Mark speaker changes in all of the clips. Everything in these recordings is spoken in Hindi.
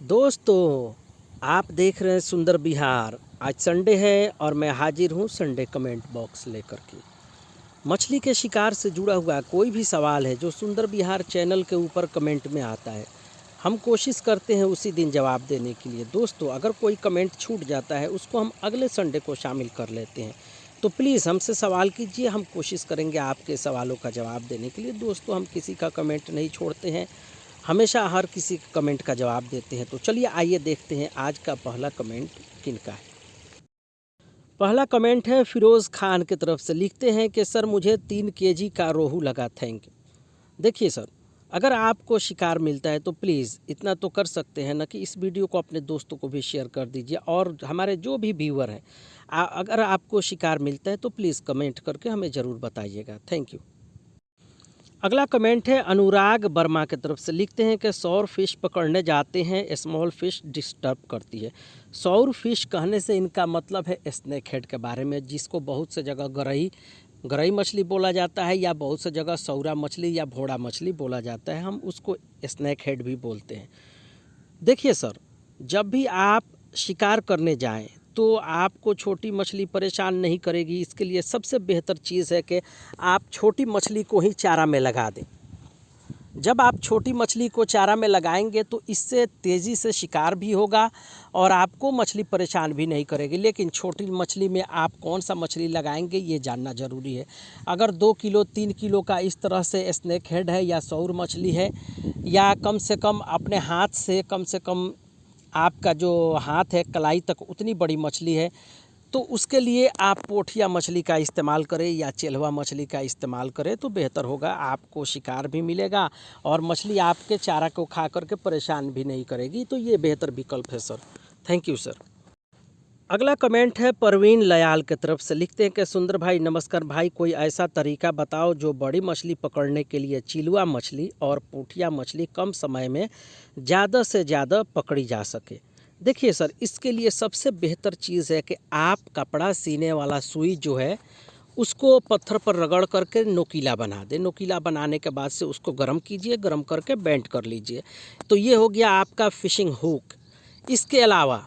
Speaker 1: दोस्तों, आप देख रहे हैं सुंदर बिहार। आज संडे है और मैं हाजिर हूँ संडे कमेंट बॉक्स लेकर के। मछली के शिकार से जुड़ा हुआ कोई भी सवाल है जो सुंदर बिहार चैनल के ऊपर कमेंट में आता है, हम कोशिश करते हैं उसी दिन जवाब देने के लिए। दोस्तों, अगर कोई कमेंट छूट जाता है उसको हम अगले संडे को शामिल कर लेते हैं, तो प्लीज़ हमसे सवाल कीजिए, हम कोशिश करेंगे आपके सवालों का जवाब देने के लिए। दोस्तों, हम किसी का कमेंट नहीं छोड़ते हैं, हमेशा हर किसी के कमेंट का जवाब देते हैं। तो चलिए आइए देखते हैं आज का पहला कमेंट किनका है। पहला कमेंट है फिरोज़ खान की तरफ से। लिखते हैं कि सर मुझे 3 केजी का रोहू लगा, थैंक यू। देखिए सर, अगर आपको शिकार मिलता है तो प्लीज़ इतना तो कर सकते हैं ना कि इस वीडियो को अपने दोस्तों को भी शेयर कर दीजिए, और हमारे जो भी व्यूअर हैं, अगर आपको शिकार मिलता है तो प्लीज़ कमेंट करके हमें ज़रूर बताइएगा, थैंक यू। अगला कमेंट है अनुराग वर्मा की तरफ से। लिखते हैं कि सौर फिश पकड़ने जाते हैं, स्मॉल फिश डिस्टर्ब करती है। सौर फिश कहने से इनका मतलब है स्नैक हेड के बारे में, जिसको बहुत से जगह गरई मछली बोला जाता है, या बहुत से जगह सौरा मछली या भोड़ा मछली बोला जाता है। हम उसको स्नैक हेड भी बोलते हैं। देखिए सर, जब भी आप शिकार करने जाएं तो आपको छोटी मछली परेशान नहीं करेगी। इसके लिए सबसे बेहतर चीज़ है कि आप छोटी मछली को ही चारा में लगा दें। जब आप छोटी मछली को चारा में लगाएंगे तो इससे तेज़ी से शिकार भी होगा और आपको मछली परेशान भी नहीं करेगी। लेकिन छोटी मछली में आप कौन सा मछली लगाएंगे ये जानना ज़रूरी है। अगर 2 किलो 3 किलो का इस तरह से स्नैक हेड है या सौर मछली है, या कम से कम अपने हाथ से कम से कम आपका जो हाथ है कलाई तक उतनी बड़ी मछली है, तो उसके लिए आप पोठिया मछली का इस्तेमाल करें या चेल्हवा मछली का इस्तेमाल करें तो बेहतर होगा। आपको शिकार भी मिलेगा और मछली आपके चारा को खा करके परेशान भी नहीं करेगी। तो ये बेहतर विकल्प है सर, थैंक यू सर। अगला कमेंट है परवीन लयाल की तरफ से। लिखते हैं कि सुंदर भाई नमस्कार भाई, कोई ऐसा तरीका बताओ जो बड़ी मछली पकड़ने के लिए चिलुआ मछली और पोठिया मछली कम समय में ज़्यादा से ज़्यादा पकड़ी जा सके। देखिए सर, इसके लिए सबसे बेहतर चीज़ है कि आप कपड़ा सीने वाला सुई जो है उसको पत्थर पर रगड़ करके नोकीला बना दें। नोकीला बनाने के बाद से उसको गर्म कीजिए, गर्म करके बेंड कर लीजिए। तो ये हो गया आपका फिशिंग हुक। इसके अलावा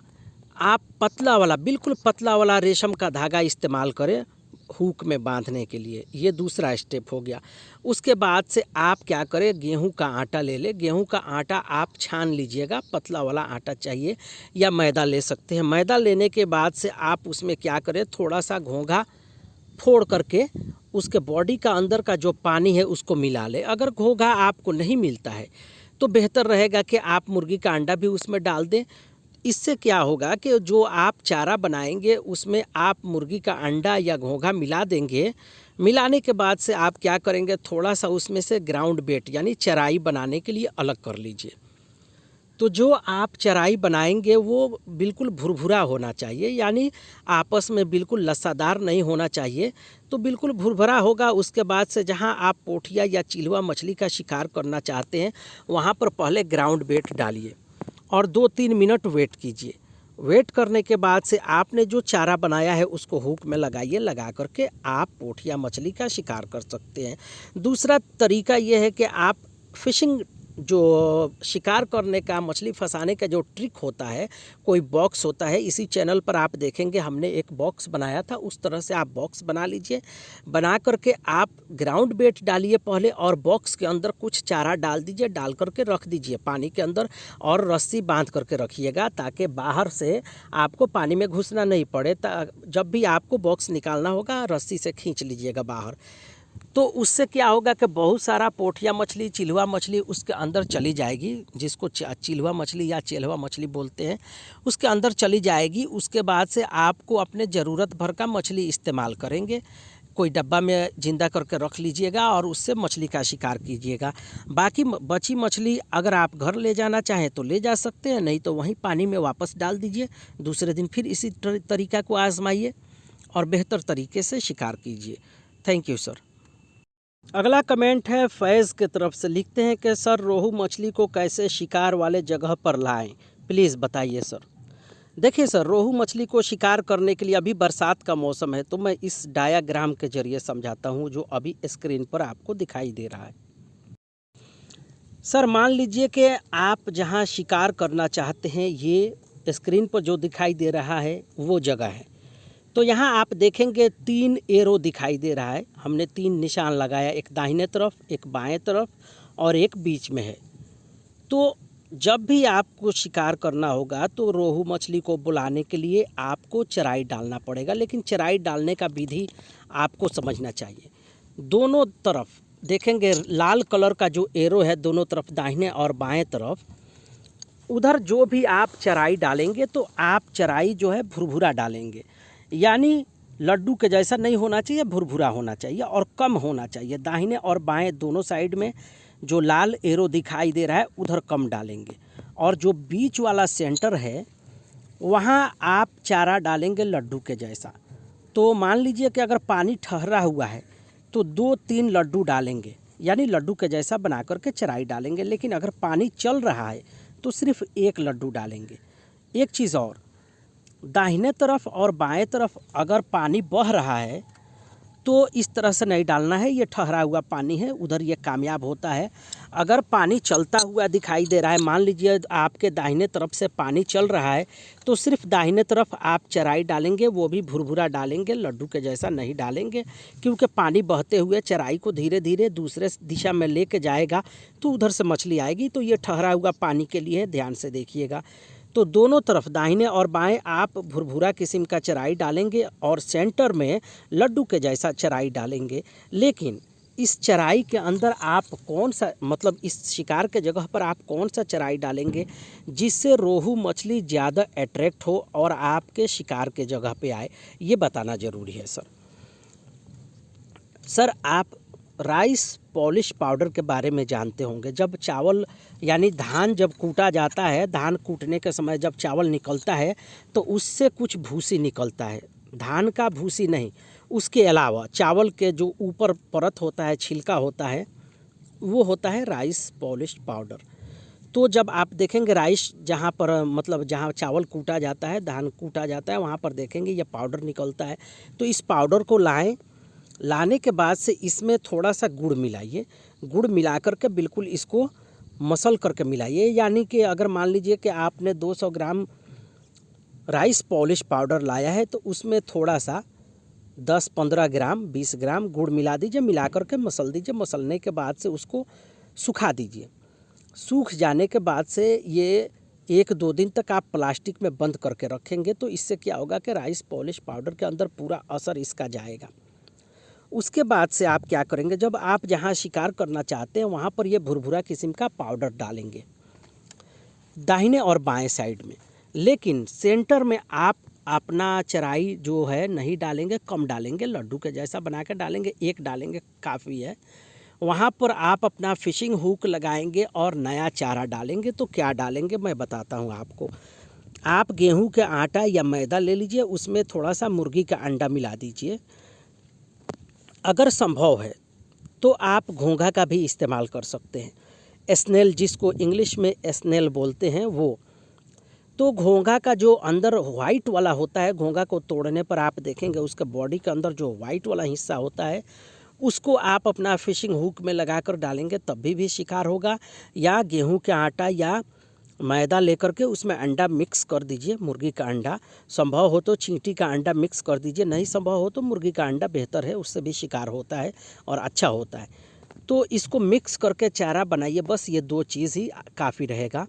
Speaker 1: आप पतला वाला, बिल्कुल पतला वाला रेशम का धागा इस्तेमाल करें हुक में बांधने के लिए। ये दूसरा स्टेप हो गया। उसके बाद से आप क्या करें, गेहूं का आटा ले लें। गेहूं का आटा आप छान लीजिएगा, पतला वाला आटा चाहिए, या मैदा ले सकते हैं। मैदा लेने के बाद से आप उसमें क्या करें, थोड़ा सा घोंघा फोड़ करके उसके बॉडी का अंदर का जो पानी है उसको मिला लें। अगर घोंघा आपको नहीं मिलता है तो बेहतर रहेगा कि आप मुर्गी का अंडा भी उसमें डाल दें। इससे क्या होगा कि जो आप चारा बनाएंगे उसमें आप मुर्गी का अंडा या घोंघा मिला देंगे। मिलाने के बाद से आप क्या करेंगे, थोड़ा सा उसमें से ग्राउंड बेट यानी चराई बनाने के लिए अलग कर लीजिए। तो जो आप चराई बनाएंगे वो बिल्कुल भुरभुरा होना चाहिए, यानी आपस में बिल्कुल लस्सादार नहीं होना चाहिए। तो बिल्कुल भुरभुरा होगा। उसके बाद से जहां आप पोठिया या चिलवा मछली का शिकार करना चाहते हैं वहां पर पहले ग्राउंड बेट डालिए और 2-3 मिनट वेट कीजिए। वेट करने के बाद से आपने जो चारा बनाया है उसको हुक में लगाइए। लगा करके आप पोठिया मछली का शिकार कर सकते हैं। दूसरा तरीका ये है कि आप फिशिंग, जो शिकार करने का, मछली फंसाने का जो ट्रिक होता है, कोई बॉक्स होता है, इसी चैनल पर आप देखेंगे हमने एक बॉक्स बनाया था, उस तरह से आप बॉक्स बना लीजिए। बना करके आप ग्राउंड बेट डालिए पहले, और बॉक्स के अंदर कुछ चारा डाल दीजिए, डाल करके रख दीजिए पानी के अंदर, और रस्सी बांध करके रखिएगा ताकि बाहर से आपको पानी में घुसना नहीं पड़े। जब भी आपको बॉक्स निकालना होगा रस्सी से खींच लीजिएगा बाहर। तो उससे क्या होगा कि बहुत सारा पोठिया मछली, चिलवा मछली उसके अंदर चली जाएगी, जिसको चिलवा मछली या चेल्हवा मछली बोलते हैं, उसके अंदर चली जाएगी। उसके बाद से आपको अपने ज़रूरत भर का मछली इस्तेमाल करेंगे। कोई डब्बा में जिंदा करके रख लीजिएगा और उससे मछली का शिकार कीजिएगा। बाकी बची मछली अगर आप घर ले जाना चाहें तो ले जा सकते हैं, नहीं तो वहीं पानी में वापस डाल दीजिए। दूसरे दिन फिर इसी तरीका को आजमाइए और बेहतर तरीके से शिकार कीजिए। Thank you sir. अगला कमेंट है फैज़ की तरफ से। लिखते हैं कि सर रोहू मछली को कैसे शिकार वाले जगह पर लाएं, प्लीज़ बताइए सर। देखिए सर, रोहू मछली को शिकार करने के लिए अभी बरसात का मौसम है, तो मैं इस डायाग्राम के ज़रिए समझाता हूँ जो अभी स्क्रीन पर आपको दिखाई दे रहा है। सर मान लीजिए कि आप जहाँ शिकार करना चाहते हैं, ये स्क्रीन पर जो दिखाई दे रहा है वो जगह है। तो यहाँ आप देखेंगे 3 एरो दिखाई दे रहा है। हमने 3 निशान लगाया, एक दाहिने तरफ, एक बाएं तरफ और एक बीच में है। तो जब भी आपको शिकार करना होगा तो रोहू मछली को बुलाने के लिए आपको चराई डालना पड़ेगा, लेकिन चराई डालने का विधि आपको समझना चाहिए। दोनों तरफ देखेंगे लाल कलर का जो एरो है, दोनों तरफ दाहिने और बाएं तरफ, उधर जो भी आप चराई डालेंगे तो आप चराई जो है भुरभुरा डालेंगे, यानी लड्डू के जैसा नहीं होना चाहिए, भुरभुरा होना चाहिए और कम होना चाहिए। दाहिने और बाएं दोनों साइड में जो लाल एरो दिखाई दे रहा है उधर कम डालेंगे, और जो बीच वाला सेंटर है वहाँ आप चारा डालेंगे लड्डू के जैसा। तो मान लीजिए कि अगर पानी ठहरा हुआ है तो 2-3 लड्डू डालेंगे, यानी लड्डू के जैसा बना करके चराई डालेंगे। लेकिन अगर पानी चल रहा है तो सिर्फ 1 लड्डू डालेंगे। एक चीज़ और, दाहिने तरफ और बाएं तरफ अगर पानी बह रहा है तो इस तरह से नहीं डालना है, ये ठहरा हुआ पानी है, उधर ये कामयाब होता है। अगर पानी चलता हुआ दिखाई दे रहा है, मान लीजिए आपके दाहिने तरफ से पानी चल रहा है, तो सिर्फ दाहिने तरफ आप चराई डालेंगे, वो भी भुरभुरा डालेंगे, लड्डू के जैसा नहीं डालेंगे। क्योंकि पानी बहते हुए चराई को धीरे धीरे दूसरे दिशा में लेके जाएगा तो उधर से मछली आएगी। तो ये ठहरा हुआ पानी के लिए ध्यान से देखिएगा। तो दोनों तरफ दाहिने और बाएं आप भुरभुरा किस्म का चराई डालेंगे और सेंटर में लड्डू के जैसा चराई डालेंगे। लेकिन इस चराई के अंदर आप कौन सा, मतलब इस शिकार के जगह पर आप कौन सा चराई डालेंगे जिससे रोहू मछली ज़्यादा अट्रैक्ट हो और आपके शिकार के जगह पे आए, ये बताना ज़रूरी है सर आप राइस पॉलिश पाउडर के बारे में जानते होंगे। जब चावल यानी धान जब कूटा जाता है, धान कूटने के समय जब चावल निकलता है तो उससे कुछ भूसी निकलता है, धान का भूसी नहीं, उसके अलावा चावल के जो ऊपर परत होता है, छिलका होता है, वो होता है राइस पॉलिश पाउडर। तो जब आप देखेंगे राइस जहाँ पर, मतलब जहाँ चावल कूटा जाता है, धान कूटा जाता है, वहाँ पर देखेंगे ये पाउडर निकलता है। तो इस पाउडर को लाने के बाद से इसमें थोड़ा सा गुड़ मिलाइए। गुड़ मिला करके बिल्कुल इसको मसल करके मिलाइए। यानी कि अगर मान लीजिए कि आपने 200 ग्राम राइस पॉलिश पाउडर लाया है तो उसमें थोड़ा सा 10-15 ग्राम 20 ग्राम गुड़ मिला दीजिए, मिला करके मसल दीजिए। मसलने के बाद से उसको सुखा दीजिए। सूख जाने के बाद से ये 1-2 दिन तक आप प्लास्टिक में बंद करके रखेंगे तो इससे क्या होगा कि राइस पॉलिश पाउडर के अंदर पूरा असर इसका जाएगा। उसके बाद से आप क्या करेंगे, जब आप जहाँ शिकार करना चाहते हैं वहाँ पर ये भुरभुरा किस्म का पाउडर डालेंगे दाहिने और बाएं साइड में। लेकिन सेंटर में आप अपना चराई जो है नहीं डालेंगे, कम डालेंगे, लड्डू के जैसा बना के डालेंगे, 1 डालेंगे काफ़ी है। वहाँ पर आप अपना फिशिंग हुक लगाएंगे और नया चारा डालेंगे। तो क्या डालेंगे मैं बताता हूँ आपको। आप गेहूँ के आटा या मैदा ले लीजिए, उसमें थोड़ा सा मुर्गी का अंडा मिला दीजिए। अगर संभव है तो आप घोंघा का भी इस्तेमाल कर सकते हैं, स्नेल, जिसको इंग्लिश में स्नेल बोलते हैं वो। तो घोंघा का जो अंदर वाइट वाला होता है, घोंघा को तोड़ने पर आप देखेंगे उसके बॉडी के अंदर जो वाइट वाला हिस्सा होता है उसको आप अपना फिशिंग हुक में लगाकर डालेंगे तब भी शिकार होगा। या गेहूं के आटा या मैदा लेकर के उसमें अंडा मिक्स कर दीजिए, मुर्गी का अंडा, संभव हो तो चींटी का अंडा मिक्स कर दीजिए, नहीं संभव हो तो मुर्गी का अंडा बेहतर है, उससे भी शिकार होता है और अच्छा होता है। तो इसको मिक्स करके चारा बनाइए, बस ये 2 चीज़ ही काफ़ी रहेगा।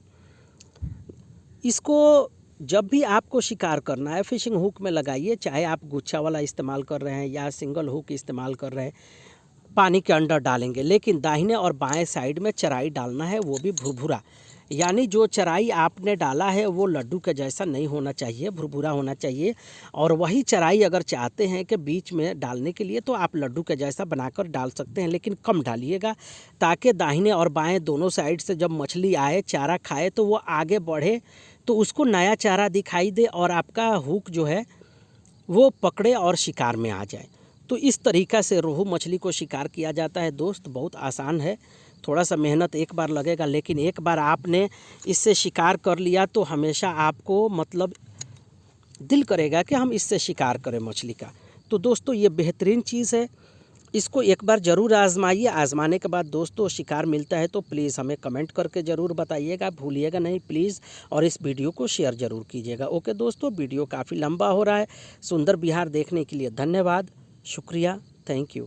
Speaker 1: इसको जब भी आपको शिकार करना है फिशिंग हुक में लगाइए, चाहे आप गुच्छा वाला इस्तेमाल कर रहे हैं या सिंगल हुक इस्तेमाल कर रहे हैं। पानी के अंदर डालेंगे, लेकिन दाहिने और बाएं साइड में चराई डालना है, वो भी भुरभुरा। यानी जो चराई आपने डाला है वो लड्डू के जैसा नहीं होना चाहिए, भुरभुरा होना चाहिए। और वही चराई अगर चाहते हैं कि बीच में डालने के लिए तो आप लड्डू के जैसा बनाकर डाल सकते हैं, लेकिन कम डालिएगा, ताकि दाहिने और बाएं दोनों साइड से जब मछली आए चारा खाए तो वो आगे बढ़े, तो उसको नया चारा दिखाई दे और आपका हुक जो है वो पकड़े और शिकार में आ जाए। तो इस तरीक़ा से रोहू मछली को शिकार किया जाता है दोस्त। बहुत आसान है, थोड़ा सा मेहनत एक बार लगेगा, लेकिन एक बार आपने इससे शिकार कर लिया तो हमेशा आपको मतलब दिल करेगा कि हम इससे शिकार करें मछली का। तो दोस्तों ये बेहतरीन चीज़ है। इसको एक बार ज़रूर आजमाइए। आजमाने के बाद दोस्तों शिकार मिलता है तो प्लीज़ हमें कमेंट करके ज़रूर बताइएगा, भूलिएगा नहीं प्लीज़। और इस वीडियो को शेयर ज़रूर कीजिएगा। ओके दोस्तों, वीडियो काफ़ी लंबा हो रहा है। सुंदर बिहार देखने के लिए धन्यवाद, शुक्रिया, थैंक यू।